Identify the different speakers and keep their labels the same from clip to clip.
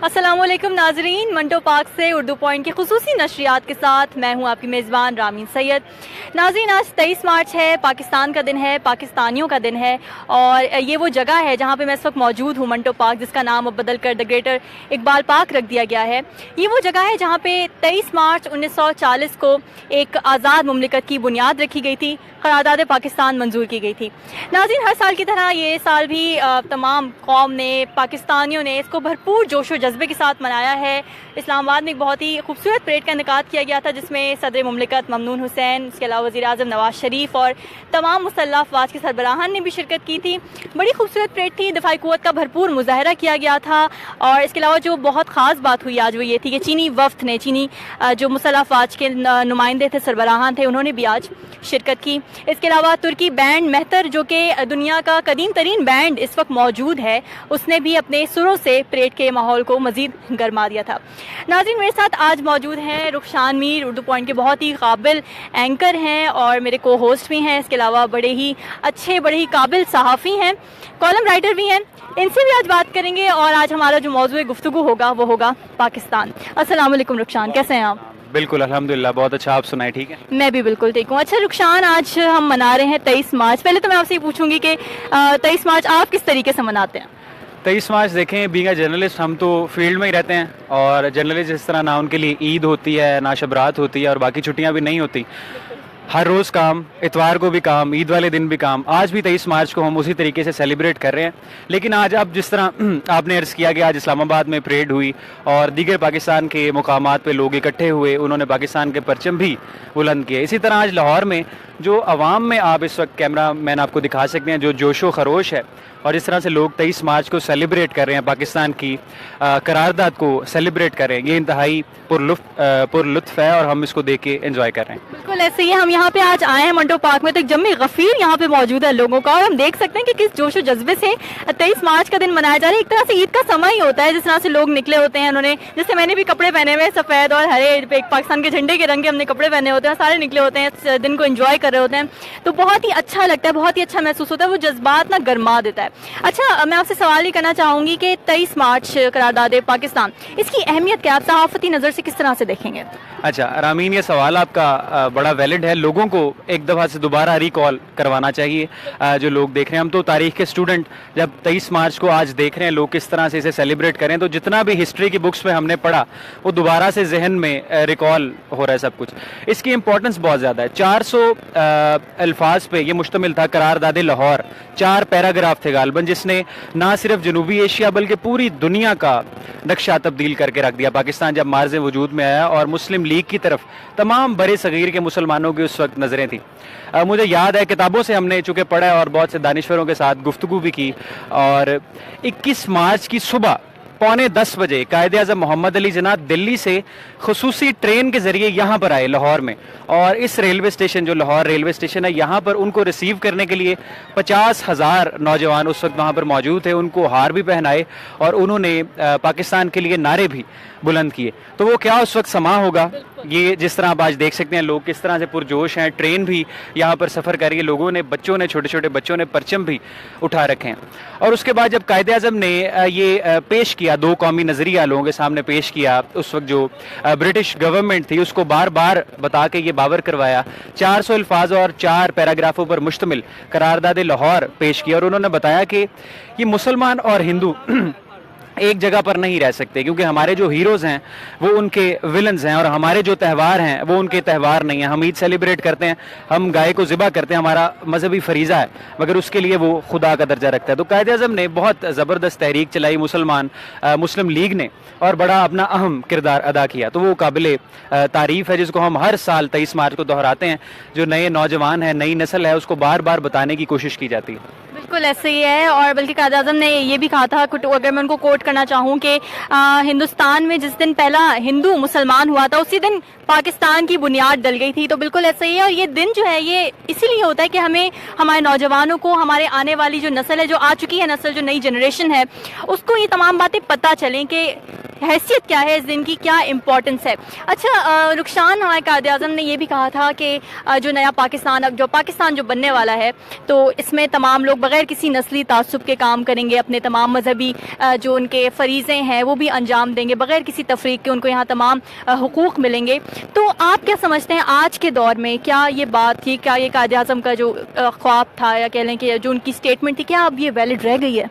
Speaker 1: السلام علیکم ناظرین، منٹو پارک سے اردو پوائنٹ کی خصوصی نشریات کے ساتھ میں ہوں آپ کی میزبان رامین سید۔ ناظرین، آج 23 مارچ ہے، پاکستان کا دن ہے، پاکستانیوں کا دن ہے، اور یہ وہ جگہ ہے جہاں پہ میں اس وقت موجود ہوں، منٹو پارک، جس کا نام اب بدل کر دا گریٹر اقبال پارک رکھ دیا گیا ہے۔ یہ وہ جگہ ہے جہاں پہ 23 مارچ 1940 کو ایک آزاد مملکت کی بنیاد رکھی گئی تھی، قرارداد پاکستان منظور کی گئی تھی۔ ناظرین، ہر سال کی طرح یہ سال بھی تمام قوم نے، پاکستانیوں نے اس کو بھرپور جوش و جذبے کے ساتھ منایا ہے۔ اسلام آباد میں ایک بہت ہی خوبصورت پریڈ کا انعقاد کیا گیا تھا، جس میں صدر مملکت ممنون حسین، اس کے علاوہ وزیر اعظم نواز شریف اور تمام مسلح افواج کے سربراہان نے بھی شرکت کی تھی۔ بڑی خوبصورت پریڈ تھی، دفاعی قوت کا بھرپور مظاہرہ کیا گیا تھا، اور اس کے علاوہ جو بہت خاص بات ہوئی آج وہ یہ تھی کہ چینی وفد نے، چینی جو مسلح افواج کے نمائندے تھے، سربراہان تھے، انہوں نے بھی آج شرکت کی۔ اس کے علاوہ ترکی بینڈ مہتر، جو کہ دنیا کا قدیم ترین بینڈ اس وقت موجود ہے، اس نے بھی اپنے سروں سے پریڈ کے ماحول کو مزید گرما دیا تھا۔ ناظرین، میرے ساتھ آج موجود ہیں رخشان میر، اردو پوائنٹ کے بہت ہی قابل اینکر ہیں اور میرے کو ہوسٹ بھی ہیں۔ اس کے علاوہ بڑے ہی اچھے، بڑے ہی قابل صحافی ہیں، کالم رائٹر بھی ہیں۔ ان سے بھی آج بات کریں گے، اور آج ہمارا جو موضوع گفتگو ہوگا وہ ہوگا پاکستان۔ السلام علیکم رخشان، کیسے ہیں آپ؟
Speaker 2: بالکل الحمدللہ، بہت اچھا، آپ سنائیں؟ ٹھیک ہے،
Speaker 1: میں بھی بالکل ٹھیک ہوں۔ اچھا رخشان، آج ہم منا رہے ہیں 23 مارچ۔ پہلے تو میں آپ سے یہ پوچھوں گی کہ 23 مارچ آپ کس طریقے سے مناتے ہیں؟
Speaker 2: 23 مارچ دیکھیں، بینگ اے جرنلسٹ ہم تو فیلڈ میں ہی رہتے ہیں، اور جرنلسٹ جس طرح نہ ان کے لیے عید ہوتی ہے، نہ شب رات ہوتی ہے، اور باقی چھٹیاں بھی نہیں ہوتی، ہر روز کام، اتوار کو بھی کام، عید والے دن بھی کام۔ آج بھی 23 مارچ کو ہم اسی طریقے سے سیلیبریٹ کر رہے ہیں، لیکن آج اب جس طرح آپ نے عرض کیا کہ آج اسلام آباد میں پریڈ ہوئی اور دیگر پاکستان کے مقامات پہ لوگ اکٹھے ہوئے، انہوں نے پاکستان کے پرچم بھی بلند کیے۔ اسی طرح آج لاہور میں جو عوام میں، آپ اس وقت کیمرہ مین آپ کو دکھا سکتے ہیں، جو جوش و خروش ہے، اور جس طرح سے لوگ 23 مارچ کو سیلیبریٹ کر رہے ہیں، پاکستان کی قرارداد کو سیلیبریٹ کر رہے ہیں، یہ انتہائی پر لطف ہے، اور ہم اس کو دیکھ کے انجوائے کر رہے ہیں۔
Speaker 1: بالکل ایسے ہی ہم یہاں پہ آج آئے ہیں منٹو پارک میں، تو ایک جمع غفیر یہاں پہ موجود ہے لوگوں کا، اور ہم دیکھ سکتے ہیں کہ کس جوش و جذبے سے 23 مارچ کا دن منایا جا رہا ہے۔ ایک طرح سے عید کا سماں ہی ہوتا ہے، جس طرح سے لوگ نکلے ہوتے ہیں، انہوں نے، جیسے میں نے بھی کپڑے پہنے ہوئے سفید اور ہرے، پاکستان کے جھنڈے کے رنگ کے ہم نے کپڑے پہنے ہوتے ہیں، سارے نکلے ہوتے ہیں، اس دن کو انجوائے کر رہے ہوتے ہیں، تو بہت ہی اچھا لگتا ہے، بہت ہی اچھا محسوس ہوتا ہے، وہ جذبات نا گرما دیتا ہے۔ اچھا، میں آپ سے سوال ہی کرنا چاہوں گی کہ 23 مارچ قرارداد پاکستان، اس کی اہمیت کیا آپ صحافتی نظر سے کس طرح سے دیکھیں گے؟
Speaker 2: اچھا رامین، یہ سوال آپ کا بڑا ویلڈ ہے، لوگوں کو ایک دفعہ سے دوبارہ ریکال کروانا چاہیے۔ جو لوگ دیکھ رہے ہیں، ہم تو تاریخ کے اسٹوڈنٹ، جب 23 مارچ کو آج دیکھ رہے ہیں لوگ کس طرح سے اسے سیلیبریٹ کریں، تو جتنا بھی ہسٹری کی بکس میں ہم نے پڑھا وہ دوبارہ سے ذہن میں ریکال ہو رہا ہے سب کچھ۔ اس کی امپورٹنس بہت زیادہ ہے۔ 400 الفاظ پہ یہ مشتمل تھا قرارداد لاہور، 4 پیراگراف تھے غالباً، جس نے نہ صرف جنوبی ایشیا بلکہ پوری دنیا کا نقشہ تبدیل کر کے رکھ دیا۔ پاکستان جب مارز وجود میں آیا اور مسلم لیگ کی طرف تمام برے صغیر کے مسلمانوں کی اس وقت نظریں تھیں۔ مجھے یاد ہے، کتابوں سے ہم نے چونکہ پڑھا ہے اور بہت سے دانشوروں کے ساتھ گفتگو بھی کی، اور 21 مارچ کی صبح 9:45 بجے قائد اعظم محمد علی جناح دلی سے خصوصی ٹرین کے ذریعے یہاں پر آئے لاہور میں، اور اس ریلوے اسٹیشن، جو لاہور ریلوے اسٹیشن ہے، یہاں پر ان کو ریسیو کرنے کے لیے 50,000 نوجوان اس وقت وہاں پر موجود تھے، ان کو ہار بھی پہنائے اور انہوں نے پاکستان کے لیے نعرے بھی بلند کیے۔ تو وہ کیا اس وقت سما ہوگا، یہ جس طرح آپ آج دیکھ سکتے ہیں لوگ کس طرح سے پرجوش ہیں، ٹرین بھی یہاں پر سفر کر رہی ہے، لوگوں نے، بچوں نے، چھوٹے چھوٹے بچوں نے پرچم بھی اٹھا رکھے ہیں۔ اور اس کے بعد جب قائد اعظم نے یہ پیش کیا، 2 قومی نظریہ لوگوں کے سامنے پیش کیا، اس وقت جو برٹش گورنمنٹ تھی اس کو بار بار بتا کے یہ باور کروایا، 400 الفاظ اور 4 پیراگرافوں پر مشتمل قرارداد لاہور پیش کیا، اور انہوں نے بتایا کہ یہ مسلمان اور ہندو ایک جگہ پر نہیں رہ سکتے، کیونکہ ہمارے جو ہیروز ہیں وہ ان کے ولنز ہیں، اور ہمارے جو تہوار ہیں وہ ان کے تہوار نہیں ہیں۔ ہم عید سیلیبریٹ کرتے ہیں، ہم گائے کو ذبح کرتے ہیں، ہمارا مذہبی فریضہ ہے، مگر اس کے لیے وہ خدا کا درجہ رکھتا ہے۔ تو قائد اعظم نے بہت زبردست تحریک چلائی، مسلم لیگ نے، اور بڑا اپنا اہم کردار ادا کیا۔ تو وہ قابل تعریف ہے، جس کو ہم ہر سال 23 مارچ کو دہراتے ہیں، جو نئے نوجوان ہیں، نئی نسل ہے، اس کو بار بار بتانے کی کوشش کی جاتی ہے۔
Speaker 1: بالکل ایسے ہی ہے، اور بلکہ قائد اعظم نے یہ بھی کہا تھا، اگر میں ان کو کوٹ کرنا چاہوں، کہ ہندوستان میں جس دن پہلا ہندو مسلمان ہوا تھا اسی دن پاکستان کی بنیاد ڈل گئی تھی۔ تو بالکل ایسا ہی ہے، اور یہ دن جو ہے یہ اسی لیے ہوتا ہے کہ ہمیں، ہمارے نوجوانوں کو، ہمارے آنے والی جو نسل ہے، جو آ چکی ہے نسل، جو نئی جنریشن ہے، اس کو یہ تمام باتیں پتہ چلیں کہ हैसियत क्या है इस दिन की, क्या इम्पोर्टेंस है। अच्छा रुखसान, हमारे कायद आज़म ने ये भी कहा था कि जो नया पाकिस्तान, अब जो पाकिस्तान जो बनने वाला है, तो इसमें तमाम लोग बग़ैर किसी नस्ली तासुब के काम करेंगे, अपने तमाम मजहबी जो उनके फ़रीज़े हैं वो भी अंजाम देंगे, बग़ैर किसी तफरीक के उनको यहाँ तमाम हुकूक़ मिलेंगे। तो आप क्या समझते हैं आज के दौर में, क्या ये बात थी, क्या ये कायद आज़म का जो ख्वाब था, या कह लें कि जो उनकी स्टेटमेंट थी, क्या अब ये वैलिड रह गई है?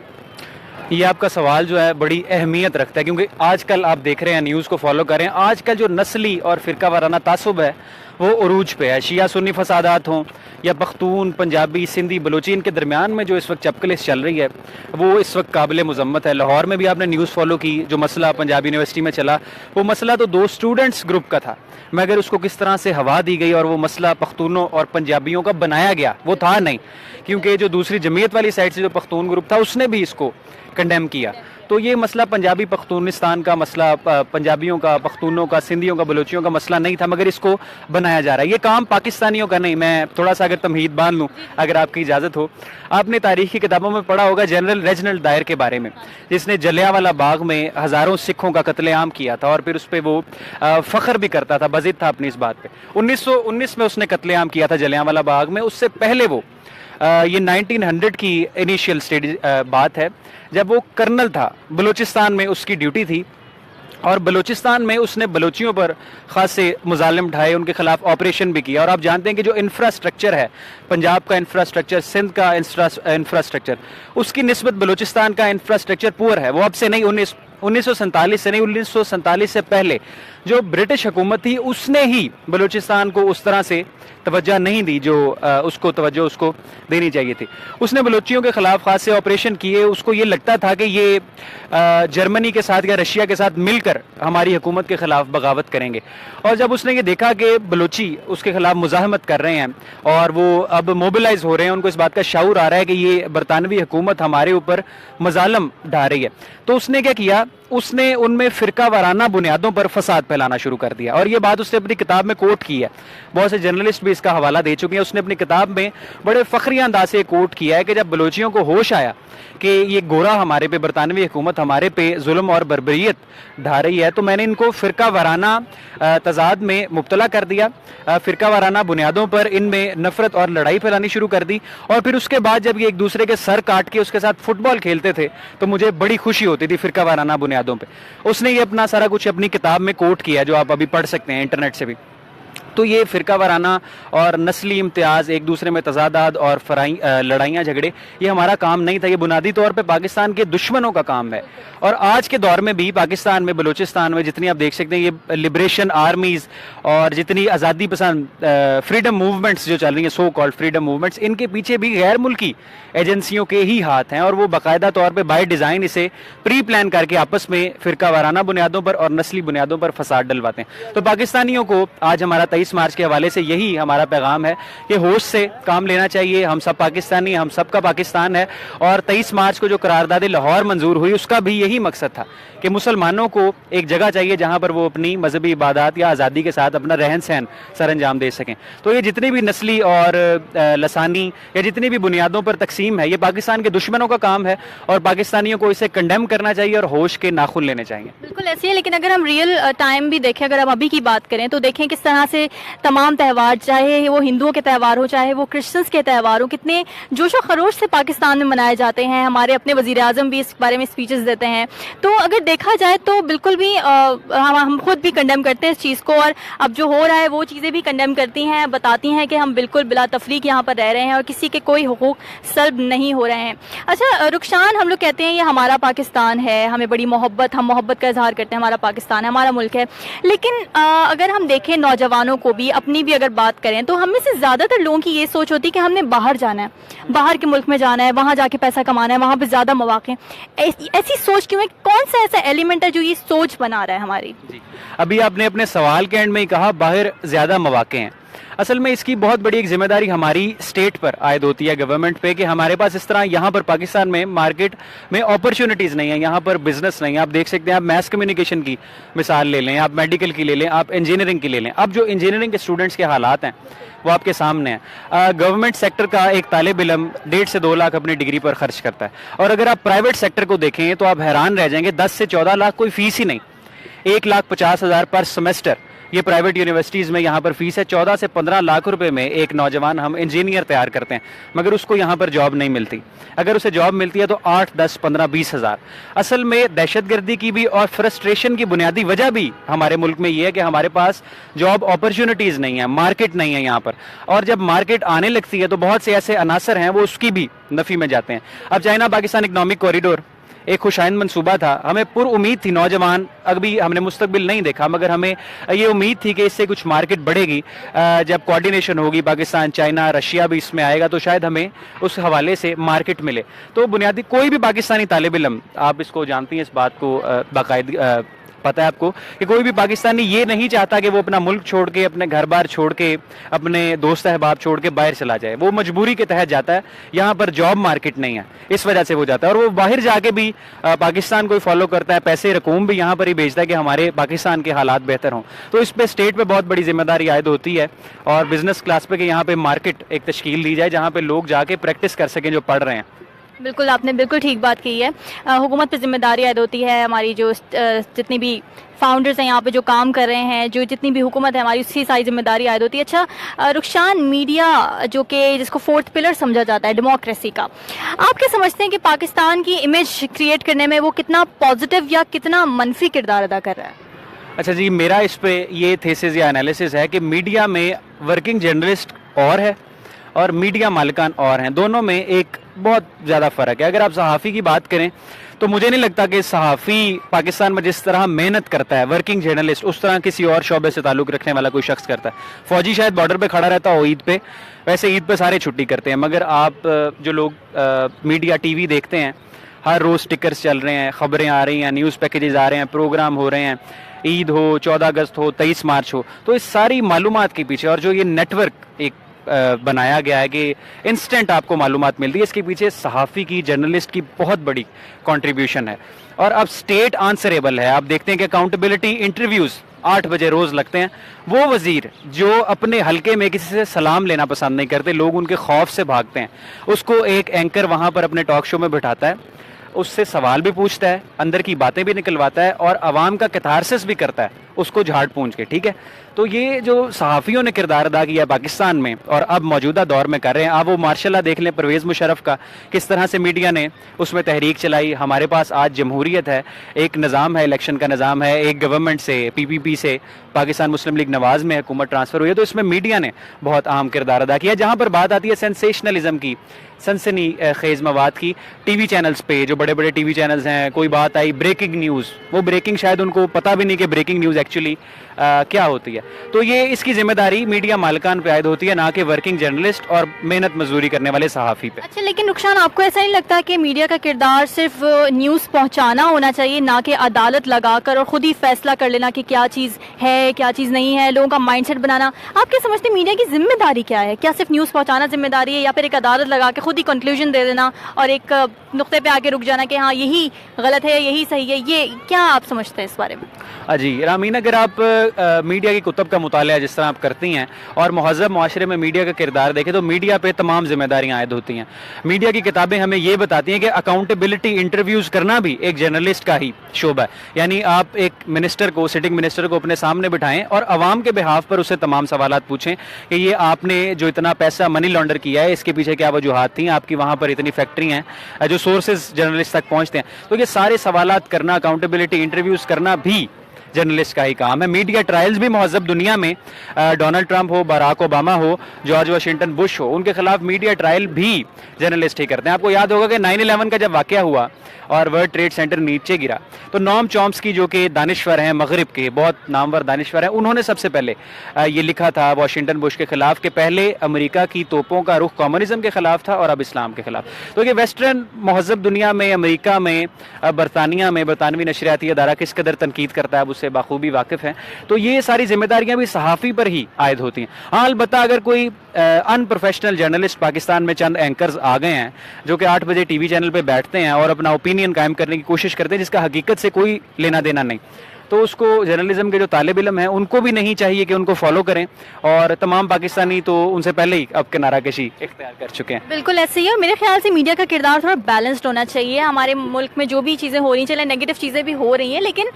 Speaker 2: ये आपका सवाल जो है बड़ी अहमियत रखता है, क्योंकि आजकल आप देख रहे हैं, न्यूज़ को फॉलो कर रहे हैं, आजकल जो नस्ली और फ़िरका वाराना तासुब है वो उरूज पे है। शिया सुन्नी फसादात हों या पख्तून, पंजाबी, सिंधी, बलोची, इनके दरमियान में जो इस वक्त चपकलिस चल रही है वो इस वक्त काबिल मुज़म्मत है। लाहौर में भी आपने न्यूज़ फॉलो की, जो मसला पंजाबी यूनिवर्सिटी में चला, वो मसला तो 2 स्टूडेंट्स ग्रुप का था, मगर उसको किस तरह से हवा दी गई और वो मसला पख्तूनों और पंजाबियों का बनाया गया, वो था नहीं, क्योंकि जो दूसरी जमीयत वाली साइड से जो पख्तून ग्रुप था उसने भी इसको कंडेम किया। तो ये मसला पंजाबी पख्तूनिस्तान का मसला, पंजाबियों का, पख्तूनों का, सिंधियों का, बलोचियों का मसला नहीं था, मगर इसको बनाया जा रहा है। ये काम पाकिस्तानियों का नहीं। मैं थोड़ा सा अगर तमहीद बांध लूँ, अगर आपकी इजाज़त हो, आपने तारीख़ की किताबों में पढ़ा होगा जनरल रेजिनाल्ड डायर के बारे में, जिसने जलियांवाला बाग में हज़ारों सिखों का कत्लेआम किया था और फिर उस पर वो फ़ख्र भी करता था, बज़िद था अपनी इस बात पर। 1919 में उसने कत्लेआम किया था जलियांवाला बाग में। उससे पहले वो ये 1900 की इनिशियल स्टेज बात है, जब वो कर्नल था, बलूचिस्तान में उसकी ड्यूटी थी और बलूचिस्तान में उसने बलोचियों पर ख़ासे मुज़ालिम ढाए, उनके ख़िलाफ़ ऑपरेशन भी किया। और आप जानते हैं कि जो इंफ्रास्ट्रक्चर है, पंजाब का इंफ्रास्ट्रक्चर, सिंध का इंफ्रास्ट्रक्चर, उसकी निस्बत बलूचिस्तान का इंफ्रास्ट्रक्चर पुअर है। वो अब से नहीं, 1947 से नहीं, 1947 से पहले जो ब्रिटिश हुकूमत थी उसने ही बलूचिस्तान को उस तरह से तवज्जो नहीं दी जो उसको तवज्जो उसको देनी चाहिए थी। उसने बलोचियों के ख़िलाफ़ खास से ऑपरेशन किए। उसको ये लगता था कि ये जर्मनी के साथ या रशिया के साथ मिलकर हमारी हुकूमत के ख़िलाफ़ बगावत करेंगे। और जब उसने ये देखा कि बलोची उसके ख़िलाफ़ मुज़ाहमत कर रहे हैं और वो अब मोबिलाइज हो रहे हैं, उनको इस बात का शऊर आ रहा है कि ये बरतानवी हुकूमत हमारे ऊपर मज़ालम ढा रही है, तो उसने क्या किया, उसने उनमें फ़िरका वाराना बुनियादों पर फसाद फैलाना शुरू कर दिया। और ये बात उसने अपनी किताब में कोट की है, बहुत से जर्नलिस्ट भी इसका हवाला दे चुके हैं। उसने अपनी किताब में बड़े फ़ख्रिया अंदाज से कोट किया है कि जब बलोचियों को होश आया कि ये गोरा हमारे पे, बरतानवी हुकूमत हमारे पे जुल्म और बर्बरियत ढा रही है, तो मैंने इनको फ़िरका वाराना तजाद में मुब्तला कर दिया, फ़िरका वाराना बुनियादों पर इनमें नफ़रत और लड़ाई फैलानी शुरू कर दी। और फिर उसके बाद जब ये एक दूसरे के सर काट के उसके साथ फुटबॉल खेलते थे तो मुझे बड़ी खुशी होती थी फ़िरका वाराना बुनियादों पे। उसने ये अपना सारा कुछ अपनी किताब में कोट किया, जो आप अभी पढ़ सकते हैं इंटरनेट से भी। तो ये फ़िरका वाराना और नस्ली इम्तियाज़, एक दूसरे में तजादात और लड़ाइयाँ झगड़े, ये हमारा काम नहीं था, ये बुनियादी तौर पे पाकिस्तान के दुश्मनों का काम है। और आज के दौर में भी पाकिस्तान में, बलूचिस्तान में जितनी आप देख सकते हैं ये लिबरेशन आर्मीज़ और जितनी आज़ादी पसंद फ्रीडम मूवमेंट्स जो चल रही हैं, सो कॉल्ड फ्रीडम मूवमेंट्स, इनके पीछे भी गैर मुल्की एजेंसियों के ही हाथ हैं और वो बाकायदा तौर पर बाय डिज़ाइन इसे प्री प्लान करके आपस में फ़िरका वाराना बुनियादों पर और नस्ली बुनियादों पर फसाद डलवाते हैं। तो पाकिस्तानियों को आज हमारा 23 मार्च के हवाले से यही हमारा पैगाम है कि होश से काम लेना चाहिए। हम सब पाकिस्तानी, हम सब का पाकिस्तान है। और 23 मार्च को जो करारदाद लाहौर मंजूर हुई, उसका भी यही मकसद था कि मुसलमानों को एक जगह चाहिए जहां पर वो अपनी मजहबी इबादत या आज़ादी के साथ अपना रहन सहन सर अंजाम दे सकें। तो ये जितनी भी नस्ली और लसानी या जितनी भी बुनियादों पर तकसीम है, ये पाकिस्तान के दुश्मनों का काम है और पाकिस्तानियों को इसे कंडेम करना चाहिए और होश के नाखुन लेने चाहिए।
Speaker 1: बिल्कुल ऐसे ही। लेकिन अगर हम रियल टाइम भी देखें, अगर हम अभी की बात करें तो देखें किस तरह से तमाम त्यौहार, चाहे वो हिंदुओं के त्यौहार हो, चाहे वो क्रिश्चियंस के त्यौहार हो, कितने जोशो खरोश से पाकिस्तान में मनाए जाते हैं। हमारे अपने वज़ीर आज़म भी इस बारे में स्पीचेस देते हैं। तो अगर देखा जाए तो बिल्कुल भी हम खुद भी कंडेम करते हैं इस चीज़ को, और अब जो हो रहा है वो चीज़ें भी कंडेम करती हैं, बताती हैं कि हम बिल्कुल बिला तफरीक यहाँ पर रह रहे हैं और किसी के कोई हुकूक सल्ब नहीं हो रहे हैं। अच्छा रुखसान, हम लोग कहते हैं ये हमारा पाकिस्तान है, हमें बड़ी मोहब्बत, हम मोहब्बत का इजहार करते हैं, हमारा पाकिस्तान है, हमारा मुल्क है। लेकिन अगर हम देखें नौजवानों को भी, अपनी भी अगर बात करें तो हम में से ज़्यादातर लोगों की ये सोच होती है कि हमने बाहर जाना है, बाहर के मुल्क में जाना है, वहाँ जाके पैसा कमाना है, वहाँ पे ज़्यादा मौके। ऐसी सोच क्यों है? कौन सा ऐसा एलिमेंट है जो ये सोच बना रहा है हमारी?
Speaker 2: जी, अभी आपने अपने सवाल के एंड में ही कहा बाहर ज़्यादा मौके हैं। असल में इसकी बहुत बड़ी एक जिम्मेदारी हमारी स्टेट पर आयद होती है, गवर्नमेंट पे, कि हमारे पास इस तरह यहाँ पर पाकिस्तान में मार्केट में अपॉर्चुनिटीज़ नहीं है, यहाँ पर बिजनेस नहीं है। आप देख सकते हैं, आप मैस कम्युनिकेशन की मिसाल ले लें, आप मेडिकल की ले लें, आप इंजीनियरिंग की ले लें। अब जो इंजीनियरिंग के स्टूडेंट्स के हालात हैं वो आपके सामने है। गवर्नमेंट सेक्टर का एक तालिब इल्म 1.5 से 2 लाख अपनी डिग्री पर खर्च करता है, और अगर आप प्राइवेट सेक्टर को देखें तो आप हैरान रह जाएंगे, 10 से 14 लाख कोई फीस ही नहीं। 1,50,000 پر سمیسٹر یہ پرائیویٹ یونیورسٹیز میں یہاں پر فیس ہے. 14 سے 15 لاکھ روپے میں ایک نوجوان ہم انجینئر تیار کرتے ہیں, مگر اس کو یہاں پر جاب نہیں ملتی. اگر اسے جاب ملتی ہے تو 8, 10, 15, 20 ہزار. اصل میں دہشت گردی کی بھی اور فرسٹریشن کی بنیادی وجہ بھی ہمارے ملک میں یہ ہے کہ ہمارے پاس جاب اپرچونٹیز نہیں ہیں, مارکیٹ نہیں ہے یہاں پر. اور جب مارکیٹ آنے لگتی ہے تو بہت سے ایسے عناصر ہیں وہ اس کی بھی نفی میں جاتے ہیں. اب چائنا پاکستان اکنامک کوریڈور ایک خوش آئند منصوبہ تھا, ہمیں پر امید تھی نوجوان, ابھی ہم نے مستقبل نہیں دیکھا مگر ہمیں یہ امید تھی کہ اس سے کچھ مارکیٹ بڑھے گی. جب کوارڈینیشن ہوگی پاکستان, چائنا, رشیا بھی اس میں آئے گا تو شاید ہمیں اس حوالے سے مارکیٹ ملے. تو بنیادی کوئی بھی پاکستانی طالب علم, آپ اس کو جانتی ہیں اس بات کو باقاعدگی پتہ ہے آپ کو کہ کوئی بھی پاکستانی یہ نہیں چاہتا کہ وہ اپنا ملک چھوڑ کے, اپنے گھر بار چھوڑ کے, اپنے دوست احباب چھوڑ کے باہر چلا جائے. وہ مجبوری کے تحت جاتا ہے, یہاں پر جاب مارکیٹ نہیں ہے اس وجہ سے وہ جاتا ہے. اور وہ باہر جا کے بھی پاکستان کو ہی فالو کرتا ہے, پیسے رقوم بھی یہاں پر ہی بھیجتا ہے کہ ہمارے پاکستان کے حالات بہتر ہوں. تو اس پہ اسٹیٹ پہ بہت بڑی ذمہ داری عائد ہوتی ہے اور بزنس کلاس پہ کہ یہاں پہ مارکیٹ ایک تشکیل دی جائے جہاں پہ لوگ جا کے پریکٹس کر سکیں جو پڑھ رہے ہیں.
Speaker 1: بالکل, آپ نے بالکل ٹھیک بات کی ہے. حکومت پہ ذمہ داری عائد ہوتی ہے, ہماری جو جتنی بھی فاؤنڈرز ہیں یہاں پہ جو کام کر رہے ہیں, جو جتنی بھی حکومت ہے ہماری, اس کی ساری ذمہ داری عائد ہوتی ہے. اچھا رخشان, میڈیا جو کہ جس کو 4th پلر سمجھا جاتا ہے ڈیموکریسی کا, آپ کیا سمجھتے ہیں کہ پاکستان کی امیج کریٹ کرنے میں وہ کتنا پازیٹیو یا کتنا منفی کردار ادا کر رہا ہے؟
Speaker 2: اچھا جی, میرا اس پہ یہ تھیسز یا انالیسز ہے کہ میڈیا میں ورکنگ جرنلسٹ اور ہے اور میڈیا مالکان اور ہیں, دونوں میں ایک بہت زیادہ فرق ہے. اگر آپ صحافی کی بات کریں تو مجھے نہیں لگتا کہ صحافی پاکستان میں جس طرح محنت کرتا ہے ورکنگ جرنلسٹ, اس طرح کسی اور شعبے سے تعلق رکھنے والا کوئی شخص کرتا ہے. فوجی شاید بارڈر پہ کھڑا رہتا ہو عید پہ, ویسے عید پہ سارے چھٹی کرتے ہیں, مگر آپ جو لوگ میڈیا ٹی وی دیکھتے ہیں, ہر روز سٹکرز چل رہے ہیں, خبریں آ رہی ہیں, نیوز پیکیجز آ رہے ہیں, پروگرام ہو رہے ہیں, عید ہو, 14 اگست ہو, 23 مارچ ہو, تو اس ساری معلومات کے پیچھے اور جو یہ نیٹ ورک ایک بنایا گیا ہے کہ انسٹنٹ آپ کو معلومات ملتی ہے, اس کے پیچھے صحافی کی, جرنلسٹ کی بہت بڑی کنٹریبیوشن ہے. اور اب اسٹیٹ آنسریبل ہے. آپ دیکھتے ہیں کہ اکاؤنٹیبلٹی انٹرویوز 8 بجے روز لگتے ہیں. وہ وزیر جو اپنے حلقے میں کسی سے سلام لینا پسند نہیں کرتے, لوگ ان کے خوف سے بھاگتے ہیں, اس کو ایک اینکر وہاں پر اپنے ٹاک شو میں بٹھاتا ہے, اس سے سوال بھی پوچھتا ہے, اندر کی باتیں بھی نکلواتا ہے اور عوام کا کیتھارسس بھی کرتا ہے اس کو جھاڑ پونچھ کے. ٹھیک ہے, تو یہ جو صحافیوں نے کردار ادا کیا ہے پاکستان میں اور اب موجودہ دور میں کر رہے ہیں, آپ وہ ماشاء اللہ دیکھ لیں پرویز مشرف کا, کس طرح سے میڈیا نے اس میں تحریک چلائی. ہمارے پاس آج جمہوریت ہے, ایک نظام ہے, الیکشن کا نظام ہے, ایک گورنمنٹ سے PPP سے پاکستان مسلم لیگ نواز میں حکومت ٹرانسفر ہوئی ہے, تو اس میں میڈیا نے بہت اہم کردار ادا کیا. جہاں پر بات آتی ہے سینسیشنلزم کی, سنسنی خیز مواد کی, ٹی وی چینلز پہ جو بڑے بڑے ٹی وی چینلز ہیں, کوئی بات آئی بریکنگ نیوز, وہ بریکنگ شاید ان کو پتہ بھی نہیں کہ بریکنگ نیوز ایکچولی کیا ہوتی ہے. تو یہ اس کی ذمہ داری میڈیا مالکان پہ عائد ہوتی ہے, نہ کہ ورکنگ جرنلسٹ اور محنت مزدوری کرنے والے صحافی پہ.
Speaker 1: اچھا, لیکن رخشان, آپ کو ایسا نہیں لگتا کہ میڈیا کا کردار صرف نیوز پہنچانا ہونا چاہیے, نہ کہ عدالت لگا کر اور خود ہی فیصلہ کر لینا کہ کیا چیز ہے کیا چیز نہیں ہے, لوگوں کا مائنڈ سیٹ بنانا؟ آپ کیا سمجھتے ہیں میڈیا کی ذمہ داری کیا ہے؟ کیا صرف نیوز پہنچانا ذمہ داری ہے, یا پھر ایک عدالت لگا کے خود ہی کنکلوژن دے دینا اور ایک نقطے پہ آ کے رک جانا کہ ہاں یہی غلط ہے یہی صحیح ہے؟ یہ کیا آپ سمجھتے ہیں اس بارے میں؟
Speaker 2: جی رامین, اگر آپ میڈیا کی کتب کا مطالعہ جس طرح آپ کرتی ہیں اور مہذب معاشرے میں میڈیا کا کردار دیکھیں تو میڈیا پہ تمام ذمہ داریاں عائد ہوتی ہیں. میڈیا کی کتابیں ہمیں یہ بتاتی ہیں کہ اکاؤنٹیبلٹی انٹرویوز کرنا بھی ایک جرنلسٹ کا ہی شعبہ ہے. یعنی آپ ایک منسٹر کو, سٹنگ منسٹر کو اپنے سامنے بٹھائیں اور عوام کے بہاف پر اسے تمام سوالات پوچھیں کہ یہ آپ نے جو اتنا پیسہ منی لانڈر کیا ہے, اس کے پیچھے کیا وجوہات تھیں, آپ کی وہاں پر اتنی فیکٹری ہیں, جو سورسز جرنلسٹ تک پہنچتے ہیں. تو یہ سارے سوالات کرنا, اکاؤنٹیبلٹی انٹرویوز کرنا بھی جرنلسٹ کا ہی کام ہے. میڈیا ٹرائلز بھی مہذب دنیا میں, ڈونلڈ ٹرمپ ہو, باراک اوباما ہو, جارج واشنگٹن بش ہو, ان کے خلاف میڈیا ٹرائل بھی جرنلسٹ ہی کرتے ہیں. آپ کو یاد ہوگا کہ 9/11 کا جب واقعہ ہوا اور ورلڈ ٹریڈ سینٹر نیچے گرا تو نوم چومسکی جو کہ دانشور ہیں, مغرب کے بہت نامور دانشور ہیں, انہوں نے سب سے پہلے یہ لکھا تھا واشنگٹن بش کے خلاف کہ پہلے امریکہ کی توپوں کا رخ کمیونزم کے خلاف تھا اور اب اسلام کے خلاف. تو یہ ویسٹرن مہذب دنیا میں, امریکہ میں, برطانیہ میں برطانوی نشریاتی ادارہ کس قدر تنقید کرتا ہے اب اس سے بخوبی واقف ہیں. تو یہ ساری ذمہ داریاں بھی صحافی پر ہی عائد ہوتی ہیں. ہاں البتہ اگر کوئی ان پروفیشنل جرنلسٹ پاکستان میں چند اینکرز آ گئے ہیں جو کہ 8 بجے ٹی وی چینل پہ بیٹھتے ہیں اور اپنا اوپینین قائم کرنے کی کوشش کرتے ہیں جس کا حقیقت سے کوئی لینا دینا نہیں, तो उसको जर्नलिज्म के जो तालिब इल्म हैं उनको भी नहीं चाहिए कि उनको फॉलो करें, और तमाम पाकिस्तानी तो उनसे पहले ही अब किनारा कशी इख्तियार कर चुके हैं।
Speaker 1: बिल्कुल ऐसे ही है। मेरे ख्याल से मीडिया का किरदार थोड़ा बैलेंस्ड होना चाहिए। हमारे मुल्क में जो भी चीज़ें हो रही हैं, चले नेगेटिव चीज़ें भी हो रही हैं, लेकिन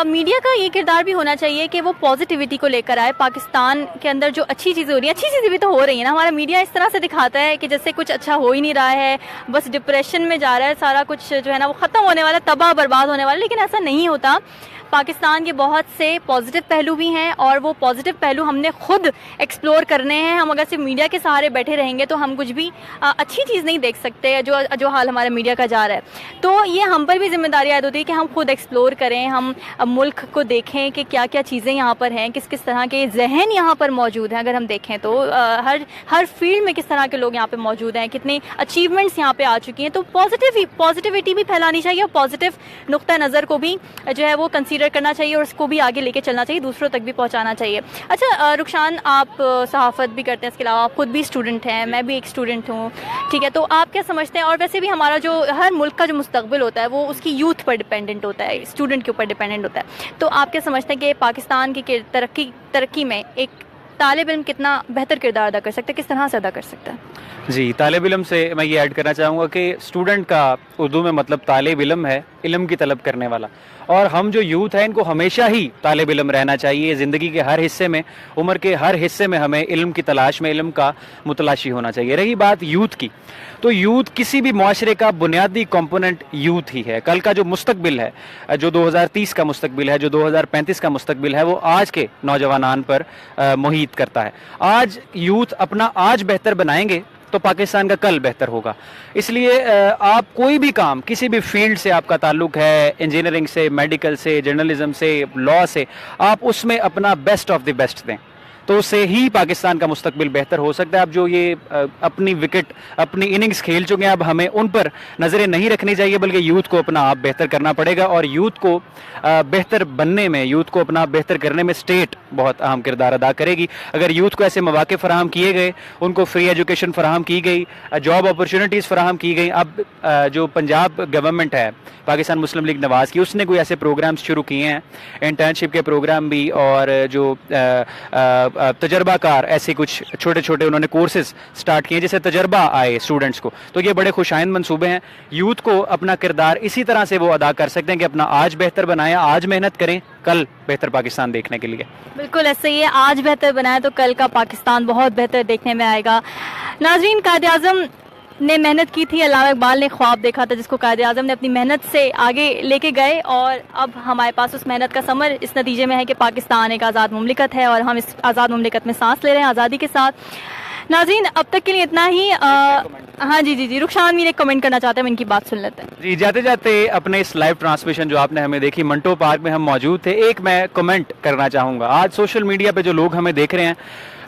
Speaker 1: मीडिया का ये किरदार भी होना चाहिए कि वो पॉजिटिविटी को लेकर आए। पाकिस्तान के अंदर जो अच्छी चीज़ें हो रही हैं, अच्छी चीज़ें भी तो हो रही हैं ना। हमारा मीडिया इस तरह से दिखाता है कि जैसे कुछ अच्छा हो ही नहीं रहा है, बस डिप्रेशन में जा रहा है, सारा कुछ जो है ना वो ख़त्म होने वाला, तबाह बर्बाद होने वाला, लेकिन ऐसा नहीं होता। पाकिस्तान के बहुत से पॉजिटिव पहलू भी हैं और वो पॉजिटिव पहलू हमने खुद एक्सप्लोर करने हैं। हम अगर सिर्फ मीडिया के सहारे बैठे रहेंगे तो हम कुछ भी अच्छी चीज़ नहीं देख सकते, जो हाल हमारे मीडिया का जा रहा है। तो ये हम पर भी जिम्मेदारी आयद होती है कि हम खुद एक्सप्लोर करें, हम मुल्क को देखें कि क्या क्या चीज़ें यहाँ पर हैं, किस किस तरह के जहन यहाँ पर मौजूद हैं। अगर हम देखें तो हर फील्ड में किस तरह के लोग यहाँ पर मौजूद हैं, कितने अचीवमेंट्स यहाँ पर आ चुकी हैं। तो पॉजिटिविटी भी फैलानी चाहिए और पॉजिटिव नुक्ता नज़र को भी जो है वो कंसीडर करना चाहिए और उसको भी आगे लेके चलना चाहिए, दूसरों तक भी पहुंचाना चाहिए। अच्छा रुखसान, आप सहाफ़त भी करते हैं, इसके अलावा आप खुद भी स्टूडेंट हैं, मैं भी एक स्टूडेंट हूँ, ठीक है। तो आप क्या समझते हैं, और वैसे भी हमारा जो हर मुल्क का जो मुस्तकबिल होता है वो उसकी यूथ पर डिपेंडेंट होता है, स्टूडेंट के ऊपर डिपेंडेंट होता है। तो आप क्या समझते हैं कि पाकिस्तान की तरक्की में एक तालिब इल्म कितना बेहतर किरदार अदा कर सकता है, किस तरह से अदा कर सकता है?
Speaker 2: जी, तालिब इल्म से मैं ये ऐड करना चाहूँगा कि स्टूडेंट का उर्दू में मतलब तालिब इल्म है, इल्म की तलब करने वाला, और हम जो यूथ हैं इनको हमेशा ही तालिब इल्म रहना चाहिए। ज़िंदगी के हर हिस्से में, उम्र के हर हिस्से में हमें इल्म की तलाश में, इल्म का मुतलाशी होना चाहिए। रही बात यूथ की, तो यूथ किसी भी मुआशरे का बुनियादी कंपोनेंट यूथ ही है। कल का जो मुस्तकबिल है, जो 2030 का मुस्तकबिल है, जो 2035 का मुस्तकबिल है, वो आज के नौजवानान पर मुहित करता है। आज यूथ अपना आज बेहतर बनाएंगे तो पाकिस्तान का कल बेहतर होगा। इसलिए आप कोई भी काम, किसी भी फील्ड से आपका ताल्लुक है, इंजीनियरिंग से, मेडिकल से, जर्नलिज्म से, लॉ से, आप उसमें अपना बेस्ट ऑफ द बेस्ट दें, तो उससे ही पाकिस्तान का मुस्तकबिल बेहतर हो सकता है। अब जो ये अपनी विकेट, अपनी इनिंग्स खेल चुके हैं, अब हमें उन पर नज़रें नहीं रखनी चाहिए, बल्कि यूथ को अपना आप बेहतर करना पड़ेगा। और यूथ को बेहतर बनने में, यूथ को अपना बेहतर करने में स्टेट बहुत अहम किरदार अदा करेगी। अगर यूथ को ऐसे मौके फराहम किए गए, उनको फ्री एजुकेशन फराहम की गई, जॉब अपॉर्चुनिटीज़ फराहम की गई। अब जो पंजाब गवर्नमेंट है पाकिस्तान मुस्लिम लीग नवाज़ की, उसने कोई ऐसे प्रोग्राम्स शुरू किए हैं, इंटर्नशिप के प्रोग्राम भी, और जो तजर्बाकार ऐसे कुछ छोटे छोटे उन्होंने कोर्सेज स्टार्ट किए जिससे तजर्बा आए स्टूडेंट्स को। तो ये बड़े खुशाइंद मंसूबे हैं। यूथ को अपना किरदार इसी तरह से वो अदा कर सकते हैं कि अपना आज बेहतर बनाएं, आज मेहनत करें, कल बेहतर पाकिस्तान देखने के लिए।
Speaker 1: बिल्कुल ऐसे ही है, आज बेहतर बनाए तो कल का पाकिस्तान बहुत बेहतर देखने में आएगा। नाज़रीन, कायदे आज़म ने मेहनत की थी, अल्लामा इकबाल ने ख्वाब देखा था जिसको कायदे आज़म ने अपनी मेहनत से आगे लेके गए, और अब हमारे पास उस मेहनत का समर इस नतीजे में है कि पाकिस्तान एक आज़ाद मुमलिकत है और हम इस आज़ाद मुमलिकत में सांस ले रहे हैं आज़ादी के साथ। नाज़रीन, अब तक के लिए इतना ही। हाँ जी, रुखसान मीर एक कमेंट करना चाहते हैं, हम इनकी बात सुन लेते हैं।
Speaker 2: जी, जाते जाते अपने इस लाइव ट्रांसमिशन जो आपने हमें देखी, मंटो पार्क में हम मौजूद थे, एक मैं कमेंट करना चाहूँगा। आज सोशल मीडिया पे जो लोग हमें देख रहे हैं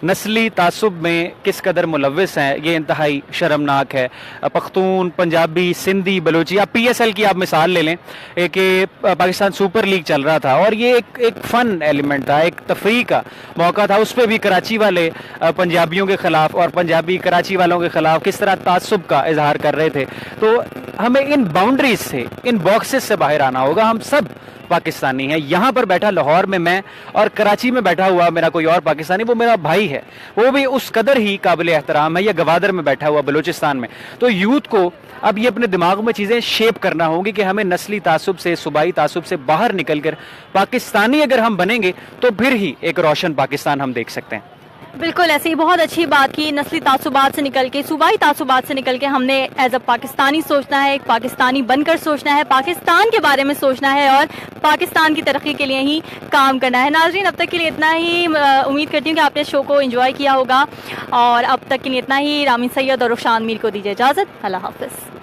Speaker 2: नस्ली तासुब में किस कदर मुलव्वस हैं, ये इंतहाई शर्मनाक है। पख्तून, पंजाबी, सिंधी, बलोची, आप PSL की आप मिसाल ले लें कि पाकिस्तान सुपर लीग चल रहा था और ये एक फ़न एलिमेंट था, एक तफरीह का मौका था। उस पर भी कराची वाले पंजाबियों के ख़िलाफ़ और पंजाबी कराची वालों के ख़िलाफ़ किस तरह तासुब का इजहार कर रहे थे। तो हमें इन बाउंड्रीज से, इन बॉक्सेस से बाहर आना होगा। हम सब पाकिस्तानी है। यहाँ पर बैठा लाहौर में मैं, और कराची में बैठा हुआ मेरा कोई और पाकिस्तानी, वो मेरा भाई है, वो भी उस कदर ही काबिल एहतराम है। या गवादर में बैठा हुआ बलूचिस्तान में। तो यूथ को अब ये अपने दिमाग में चीज़ें शेप करना होगी कि हमें नस्ली तासुब से, सूबाई तासुब से बाहर निकलकर पाकिस्तानी अगर हम बनेंगे तो फिर ही एक रोशन पाकिस्तान हम देख सकते हैं।
Speaker 1: बिल्कुल ऐसी बहुत अच्छी बात की। नस्ली तासुबात से निकल के, सूबाई तासुबात से निकल के हमने एज अ पाकिस्तानी सोचना है, एक पाकिस्तानी बनकर सोचना है, पाकिस्तान के बारे में सोचना है और पाकिस्तान की तरक्की के लिए ही काम करना है। नाज़रीन, अब तक के लिए इतना ही। उम्मीद करती हूँ कि आपने शो को एंजॉय किया होगा, और अब तक के लिए इतना ही। रामीन सैयद और रुखसान मीर को दीजिए इजाज़त। अल्लाह हाफ़िज़।